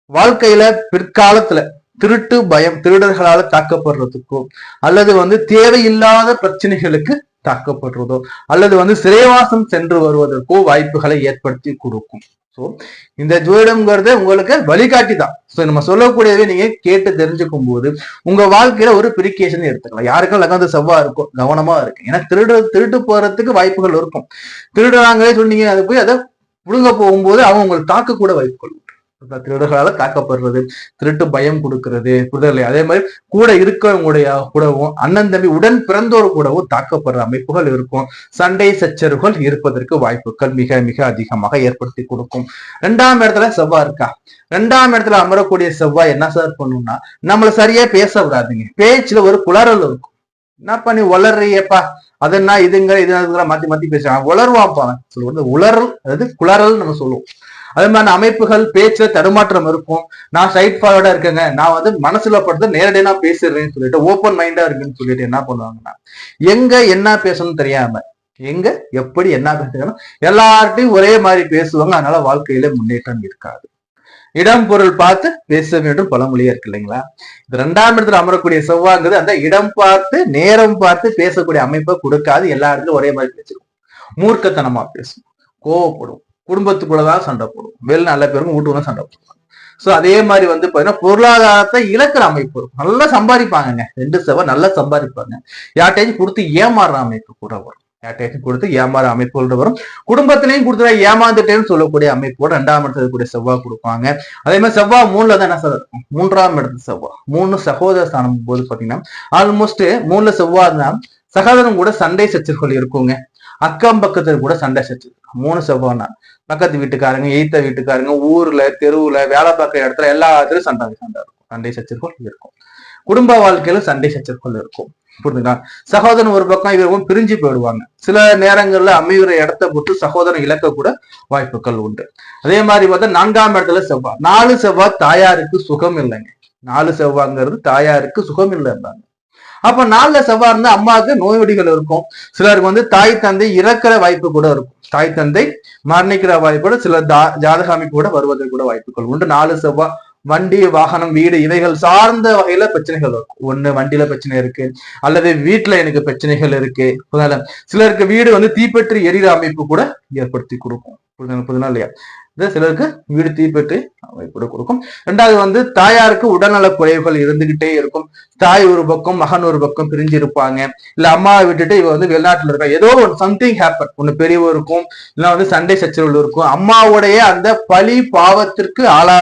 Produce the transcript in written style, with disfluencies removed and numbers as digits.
வாழ்க்கையில பிற்காலத்துல திருட்டு பயம் திருடர்களால தாக்கப்படுறதுக்கோ அல்லது தேவையில்லாத பிரச்சனைகளுக்கு தாக்கப்படுறதோ அல்லது சிறைவாசம் சென்று வருவதற்கோ வாய்ப்புகளை ஏற்படுத்தி கொடுக்கும். சோ இந்த ஜோதிடம்ங்கிறது உங்களுக்கு வழிகாட்டி தான். சோ நம்ம சொல்லக்கூடியதை நீங்க கேட்டு தெரிஞ்சுக்கும் போது உங்க வாழ்க்கையில ஒரு பிரிகேஷன் எடுத்துக்கலாம். யாருக்கும் லக்னத்து செவ்வாய் இருக்கும், கவனமா இருக்கு. ஏன்னா திருட்டு போறதுக்கு வாய்ப்புகள் இருக்கும். திருடுறாங்களே சொன்னீங்க, அது போய் அதை புடுங்க போகும்போது அவங்க உங்களுக்கு தாக்க கூட வாய்ப்புகள். திருடர்களால தாக்கப்படுறது, திருட்டு பயம் கொடுக்கறது, புரிதல். அதே மாதிரி கூட இருக்கவங்களுடைய கூடவும் அண்ணன் தம்பி உடன் பிறந்தோர் கூடவும் தாக்கப்படுற அமைப்புகள் இருக்கும். சண்டை சச்சரவுகள் இருப்பதற்கு வாய்ப்புகள் மிக மிக அதிகமாக ஏற்படுத்தி கொடுக்கும். 2ஆம் இடத்துல செவ்வாய் இருக்கா? 2ஆம் இடத்துல அமரக்கூடிய செவ்வாய் என்ன சார் பண்ணும்னா, நம்மள சரியா பேச விடாதுங்க. பேச்சுல ஒரு குளறல் இருக்கும். என்னப்பா நீ வளர்றியப்பா, அதனா இதுங்கிற இது மாத்தி மாத்தி பேசுறான், உளருவாப்பா சொல்லுவது உளறல், அதாவது குளறல் நம்ம சொல்லுவோம். அதே மாதிரி அமைப்புகள் பேச்சுல தடுமாற்றம் இருக்கும். நான் ஸ்ட்ரைட் ஃபார்வர்டா இருக்கேங்க, நான் மனசுல படுத்த நேரடியா நான் பேசுறேன்னு சொல்லிட்டு ஓப்பன் மைண்டா இருக்குன்னு சொல்லிட்டு என்ன பண்ணுவாங்கன்னா, எங்க என்ன பேசணும்னு தெரியாம எங்க எப்படி என்ன பேசணும் எல்லார்ட்டையும் ஒரே மாதிரி பேசுவாங்க. அதனால வாழ்க்கையில முன்னேற்றம் இருக்காது. இடம் பொருள் பார்த்து பேச வேண்டும் பழமொழியா இருக்கு இல்லைங்களா? இது 2ஆம் இடத்துல அமரக்கூடிய செவ்வாய்ங்கிறது அந்த இடம் பார்த்து நேரம் பார்த்து பேசக்கூடிய அமைப்பை கொடுக்காது. எல்லா இடத்துலயும் ஒரே மாதிரி பேசிடும். மூர்க்கத்தனமா பேசும், கோவப்படும், குடும்பத்துக்குள்ளதான் சண்டை போடும், வெளில நல்ல பேருக்கும் வீட்டுக்குள்ள சண்டை போடுவாங்க. சோ அதே மாதிரி பாத்தீங்கன்னா பொருளாதாரத்தை இழக்கிற அமைப்பு இருக்கும். நல்லா சம்பாதிப்பாங்க, 2 செவ்வாய் நல்லா சம்பாதிப்பாங்க. யார்ட்டையும் கொடுத்து ஏமாறுற அமைப்பு கூட வரும். யார்ட்டையும் கொடுத்து ஏமாற அமைப்புகள் வரும். குடும்பத்திலையும் கொடுத்துட ஏமாந்துட்டேன்னு சொல்லக்கூடிய அமைப்போட 2ஆம் இடத்துல இருக்கக்கூடிய செவ்வாய் கொடுப்பாங்க. அதே மாதிரி செவ்வாய் 3ல தான் என்ன சார் இருக்கும்? 3ஆம் இடத்துல செவ்வாய் 3 சகோதர ஸ்தானம் போது பாத்தீங்கன்னா ஆல்மோஸ்ட் 3ல செவ்வாய் தான் சகோதரன் கூட சண்டை சச்சரவுகள் இருக்குங்க. அக்கம் பக்கத்துல கூட சண்டை சச்சரவு. 3 செவ்வாய்னா பக்கத்து வீட்டுக்காரங்க, எய்த்த வீட்டுக்காரங்க, ஊர்ல தெருவுல வேலை பார்க்குற இடத்துல எல்லா இடத்துலயும் சண்டை இருக்கும். சண்டை சச்சரவுகள் இருக்கும். குடும்ப வாழ்க்கையில சண்டை சச்சரவுகள் இருக்கும். புரிஞ்சுங்களா? சகோதரன் ஒரு பக்கம் இவரும் பிரிஞ்சு போயிடுவாங்க. சில நேரங்கள்ல அமைகிற இடத்தை போட்டு சகோதரன் இழக்க கூட வாய்ப்புகள் உண்டு. அதே மாதிரி பார்த்தா 4ஆம் இடத்துல செவ்வாய் 4 செவ்வாய் தாயாருக்கு சுகம் இல்லைங்க. 4 செவ்வாய்ங்கிறது தாயாருக்கு சுகம் இல்லைன்றாங்க. அப்ப 4ல செவ்வாய் இருந்தா அம்மாவுக்கு நோய் நொடிகள் இருக்கும். சிலருக்கு தாய் தந்தை இறக்கிற வாய்ப்பு கூட இருக்கும். தாய் தந்தை மரணிக்கிற வாய்ப்போட சில ஜாதக அமைப்பு கூட வருவதற்கு கூட வாய்ப்புகள் உண்டு. 4 செவ்வாய் வண்டி வாகனம் வீடு இவைகள் சார்ந்த வகையில பிரச்சனைகள் இருக்கும். ஒண்ணு வண்டியில பிரச்சனை இருக்கு, அல்லது வீட்டுல எனக்கு பிரச்சனைகள் இருக்கு. சிலருக்கு வீடு தீப்பற்றி எரிகிற அமைப்பு கூட ஏற்படுத்தி கொடுக்கும். புரியுதுனா இல்லையா? சிலருக்கு வீடு தீப்பற்றி அமைப்பு கொடுக்கும். 2வது தாயாருக்கு உடல்நல குறைவுகள் இருந்துகிட்டே இருக்கும். தாய் ஒரு பக்கம் மகன் ஒரு பக்கம் பிரிஞ்சு இருப்பாங்க. இல்ல அம்மாவை விட்டுட்டு இவ வெளிநாட்டுல இருக்கா, ஏதோ ஒரு சம்திங் ஹேப்பன், ஒண்ணு பெரியவ இருக்கும், இல்ல சண்டை சச்சரவுகள் இருக்கும். அம்மாவுடைய அந்த பழி பாவத்திற்கு ஆளா